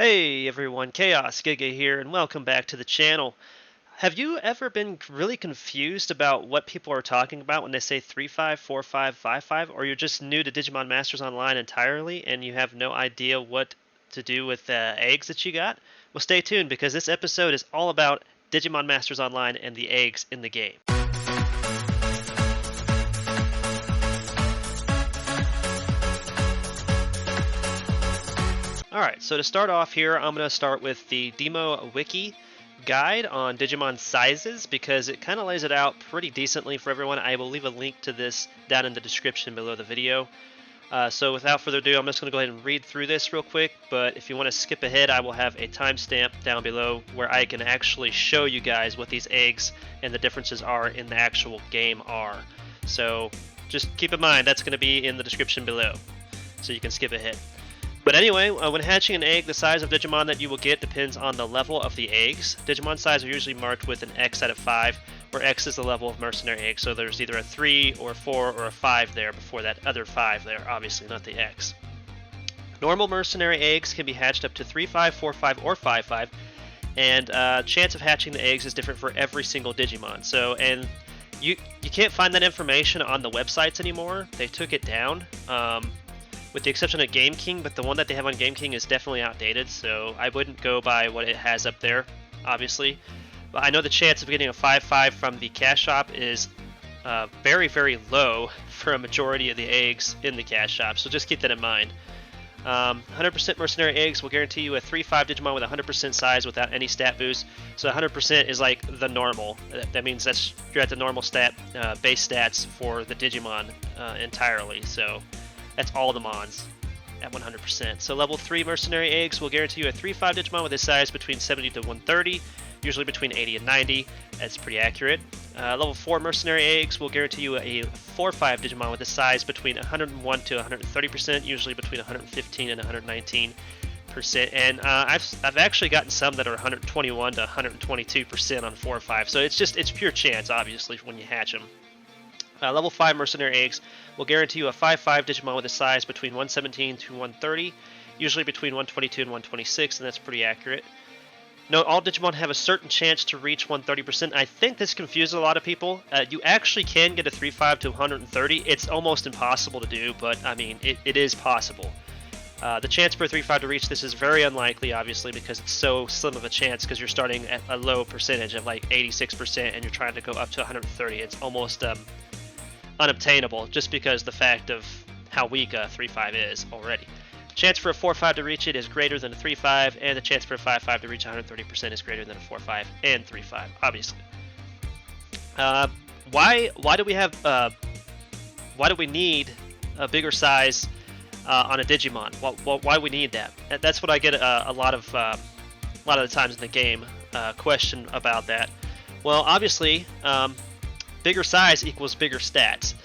Hey everyone, Chaos Giga here, and welcome back to the channel. Have you ever been really confused about what people are talking about when they say 3-5, 4-5, 5-5, or you're just new to Digimon Masters Online entirely and you have no idea what to do with the eggs that you got? Well, stay tuned because this episode is all about Digimon Masters Online and the eggs in the game. Alright, so to start off here, I'm going to start with the DMO Wiki guide on Digimon sizes because it kind of lays it out pretty decently for everyone. I will leave a link to this down in the description below the video. So without further ado, I'm just going to go ahead and read through this real quick, but if you want to skip ahead, I will have a timestamp down below where I can actually show you guys what these eggs and the differences are in the actual game are. So just keep in mind, that's going to be in the description below, so you can skip ahead. But anyway, when hatching an egg, the size of Digimon that you will get depends on the level of the eggs. Digimon size are usually marked with an X out of 5, where X is the level of mercenary egg, so there's either a 3 or a 4 or a 5 there before that other 5 there, obviously not the X. Normal mercenary eggs can be hatched up to 3-5, 4-5, or 5-5, and chance of hatching the eggs is different for every single Digimon. So, and you can't find that information on the websites anymore. They took it down. With the exception of Game King, but the one that they have on Game King is definitely outdated, so I wouldn't go by what it has up there, obviously. But I know the chance of getting a 5-5 from the cash shop is very, very low for a majority of the eggs in the cash shop, so just keep that in mind. 100% mercenary eggs will guarantee you a 3-5 Digimon with 100% size without any stat boost. So 100% is like the normal. That means you're at the normal stat base stats for the Digimon entirely. So that's all the Mons at 100%. So level 3 mercenary eggs will guarantee you a 3-5 Digimon with a size between 70 to 130, usually between 80 and 90. That's pretty accurate. Level 4 mercenary eggs will guarantee you a 4-5 Digimon with a size between 101 to 130%, usually between 115 and 119%. And I've actually gotten some that are 121 to 122% on 4-5. So it's pure chance, obviously, when you hatch them. Level 5 mercenary eggs will guarantee you a 5-5 Digimon with a size between 117 to 130, usually between 122 and 126, and that's pretty accurate. Note, all Digimon have a certain chance to reach 130%. I think this confuses a lot of people. You actually can get a 3-5 to 130. It's almost impossible to do, but I mean, it is possible. The chance for a 3-5 to reach this is very unlikely, obviously, because it's so slim of a chance because you're starting at a low percentage of like 86% and you're trying to go up to 130. It's almost unobtainable just because the fact of how weak a 3-5 is already. The chance for a 4-5 to reach it is greater than a 3-5, and the chance for a 5-5 to reach 130% is greater than a 4-5 and 3-5, obviously. Why do we have why do we need a bigger size on a Digimon? Why do we need that? That's what I get a lot of the times in the game question about that. Well, obviously, bigger size equals bigger stats.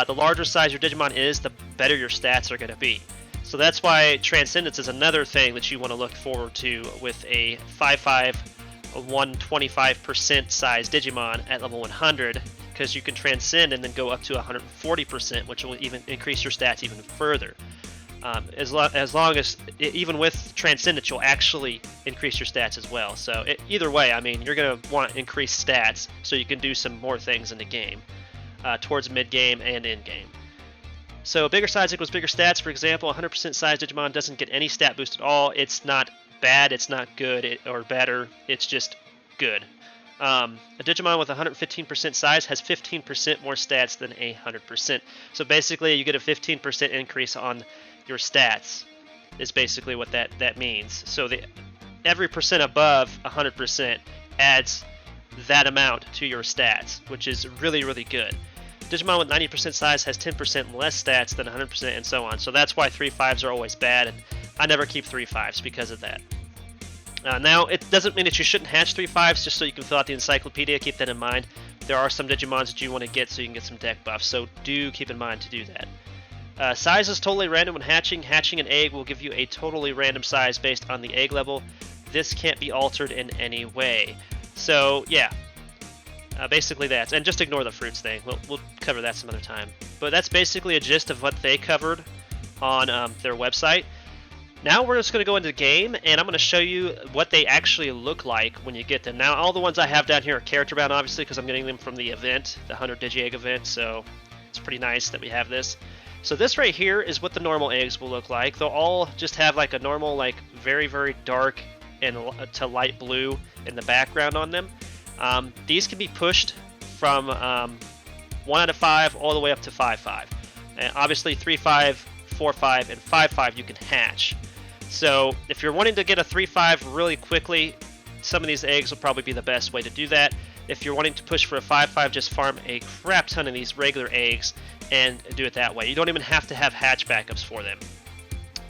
The larger size your Digimon is, the better your stats are going to be. So that's why Transcendence is another thing that you want to look forward to with a 5-5, 125% size Digimon at level 100, because you can transcend and then go up to 140%, which will even increase your stats even further. As long as, even with Transcendence, you'll actually increase your stats as well. So either way, I mean, you're going to want increased stats so you can do some more things in the game, towards mid-game and in-game. So bigger size equals bigger stats. For example, 100% size Digimon doesn't get any stat boost at all. It's not bad, it's not good, or better, it's just good. A Digimon with 115% size has 15% more stats than 100%. So basically, you get a 15% increase on your stats, is basically what that means. So every percent above 100% adds that amount to your stats, which is really, really good. Digimon with 90% size has 10% less stats than 100% and so on. So that's why 3-5s are always bad, and I never keep 3-5s because of that. Now, it doesn't mean that you shouldn't hatch 3-5s, just so you can fill out the encyclopedia. Keep that in mind. There are some Digimons that you want to get so you can get some deck buffs, so do keep in mind to do that. Size is totally random when hatching. Hatching an egg will give you a totally random size based on the egg level. This can't be altered in any way. So, yeah. Basically that. And just ignore the fruits thing. We'll cover that some other time. But that's basically a gist of what they covered on their website. Now we're just going to go into the game, and I'm going to show you what they actually look like when you get them. Now, all the ones I have down here are character bound, obviously, because I'm getting them from the event, the 100 Digi-Egg event, so it's pretty nice that we have this. So this right here is what the normal eggs will look like. They'll all just have like a normal, like very, very dark and to light blue in the background on them. These can be pushed from 1 out of 5 all the way up to 5-5. And obviously 3-5, 4-5, and 5-5 you can hatch. So if you're wanting to get a 3-5 really quickly, some of these eggs will probably be the best way to do that. If you're wanting to push for a 5-5, just farm a crap ton of these regular eggs and do it that way. You don't even have to have hatch backups for them.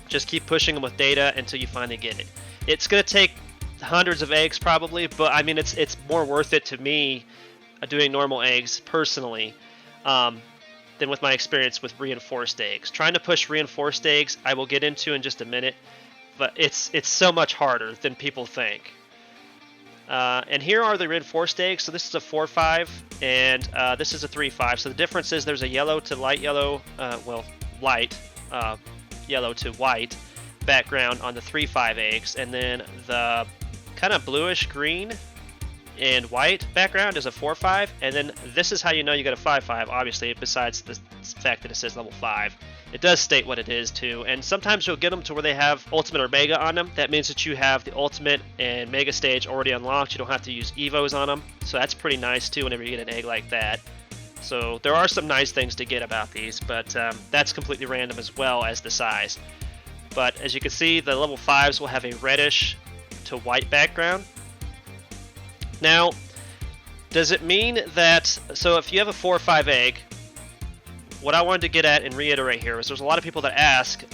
Just keep pushing them with data until you finally get it. It's going to take hundreds of eggs probably, but I mean it's more worth it to me doing normal eggs personally than with my experience with reinforced eggs. Trying to push reinforced eggs I will get into in just a minute, but it's so much harder than people think. And here are the reinforced eggs. So this is a 4-5 and this is a 3-5. So the difference is there's a yellow to light yellow, light yellow to white background on the 3-5 eggs, and then the kind of bluish green and white background is a 4-5, and then this is how you know you got a 5-5, obviously, besides the fact that it says level 5. It does state what it is too, and sometimes you'll get them to where they have Ultimate or Mega on them. That means that you have the Ultimate and Mega stage already unlocked. You don't have to use Evos on them, so that's pretty nice too whenever you get an egg like that. So there are some nice things to get about these, but that's completely random as well as the size. But as you can see, the level 5s will have a reddish to white background. Now, does it mean that, so if you have a 4-5 egg, what I wanted to get at and reiterate here is there's a lot of people that ask,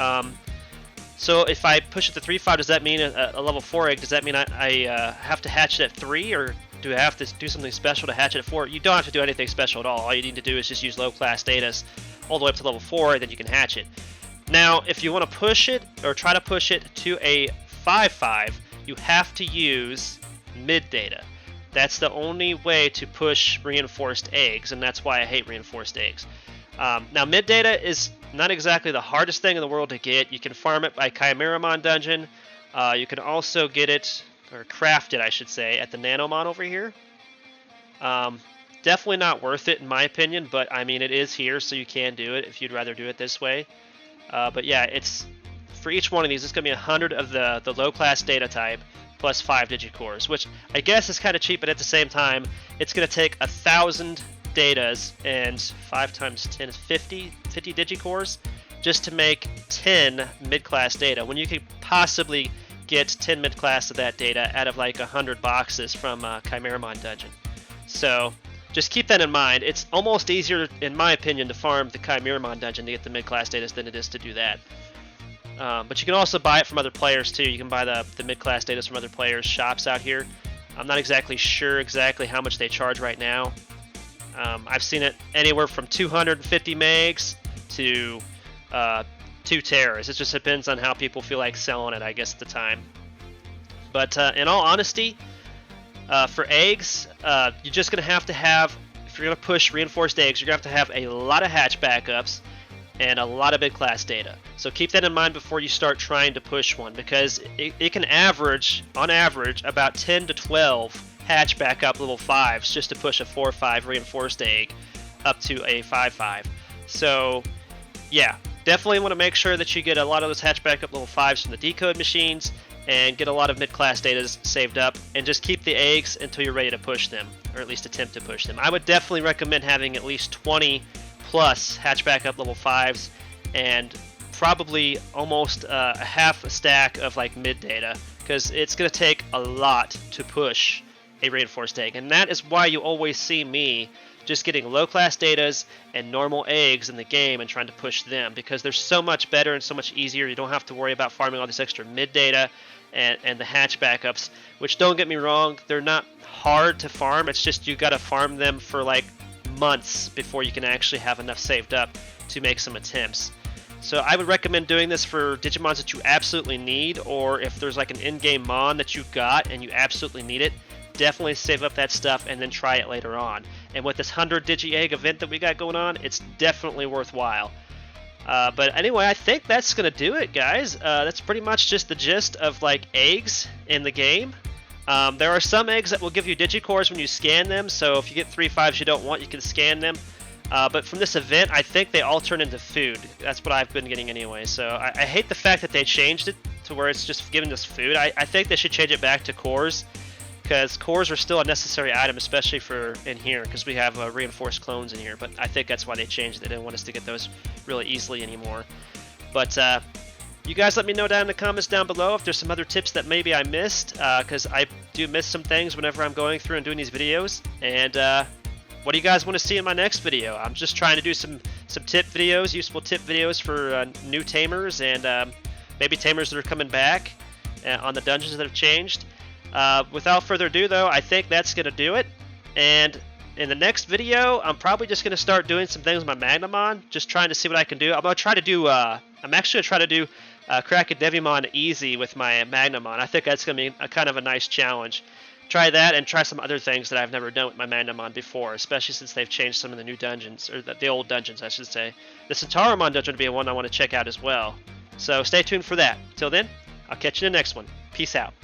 so if I push it to 3-5, does that mean a level 4 egg, does that mean I have to hatch it at 3, or do I have to do something special to hatch it at 4? You don't have to do anything special at all. All you need to do is just use low class data all the way up to level 4, and then you can hatch it. Now, if you want to push it, or try to push it to a 5-5, you have to use mid data. That's the only way to push reinforced eggs, and that's why I hate reinforced eggs. Now, mid data is not exactly the hardest thing in the world to get. You can farm it by Chimeramon dungeon. You can also get it, or craft it, I should say, at the Nanomon over here. Definitely not worth it in my opinion, but I mean it is here, so you can do it if you'd rather do it this way. But yeah, it's for each one of these, it's going to be 100 of the low class data type plus 5 digicores, which I guess is kind of cheap, but at the same time, it's going to take 1,000 datas and 5 times 10 is 50 digicores just to make 10 mid-class data, when you could possibly get 10 mid-class of that data out of like 100 boxes from Chimeramon dungeon. So just keep that in mind. It's almost easier, in my opinion, to farm the Chimeramon dungeon to get the mid-class data than it is to do that. But you can also buy it from other players too. You can buy the mid-class data from other players' shops out here. I'm not exactly sure how much they charge right now. I've seen it anywhere from 250 megs to 2 teras. It just depends on how people feel like selling it, I guess, at the time. But in all honesty, for eggs, you're just going to have, if you're going to push reinforced eggs, you're going to have a lot of hatch backups and a lot of mid-class data. So keep that in mind before you start trying to push one, because it can average, on average, about 10 to 12 hatch backup level 5s just to push a 4-5 reinforced egg up to a 5-5. So yeah, definitely want to make sure that you get a lot of those hatch backup level 5s from the decode machines and get a lot of mid-class data saved up, and just keep the eggs until you're ready to push them, or at least attempt to push them. I would definitely recommend having at least 20 plus hatch backup level 5s and probably almost a half a stack of like mid data, because it's going to take a lot to push a reinforced egg. And that is why you always see me just getting low class datas and normal eggs in the game and trying to push them, because they're so much better and so much easier. You don't have to worry about farming all this extra mid data and the hatch backups, which, don't get me wrong, they're not hard to farm. It's just you got to farm them for like months before you can actually have enough saved up to make some attempts. So I would recommend doing this for Digimons that you absolutely need, or if there's like an in-game mon that you got and you absolutely need it, definitely save up that stuff and then try it later on. And with this 100 Digi-Egg event that we got going on, it's definitely worthwhile. But anyway, I think that's gonna do it, guys. That's pretty much just the gist of like eggs in the game. There are some eggs that will give you digicores when you scan them, so if you get 3 5s you don't want, you can scan them. But from this event, I think they all turn into food. That's what I've been getting anyway. So I hate the fact that they changed it to where it's just giving us food. I think they should change it back to cores, because cores are still a necessary item, especially for in here, because we have reinforced clones in here. But I think that's why they changed it. They didn't want us to get those really easily anymore. But you guys let me know down in the comments down below if there's some other tips that maybe I missed, because I do miss some things whenever I'm going through and doing these videos. And what do you guys want to see in my next video? I'm just trying to do some tip videos, useful tip videos for new tamers and maybe tamers that are coming back on the dungeons that have changed. Without further ado though, I think that's going to do it. And in the next video, I'm probably just going to start doing some things with my Magnamon, just trying to see what I can do. I'm going to try to do, I'm actually going to try to do crack a Digimon easy with my Magnamon. I think that's going to be a kind of a nice challenge. Try that and try some other things that I've never done with my Magnamon before, especially since they've changed some of the new dungeons, or the old dungeons, I should say. The Centauramon dungeon would be one I want to check out as well. So stay tuned for that. Till then, I'll catch you in the next one. Peace out.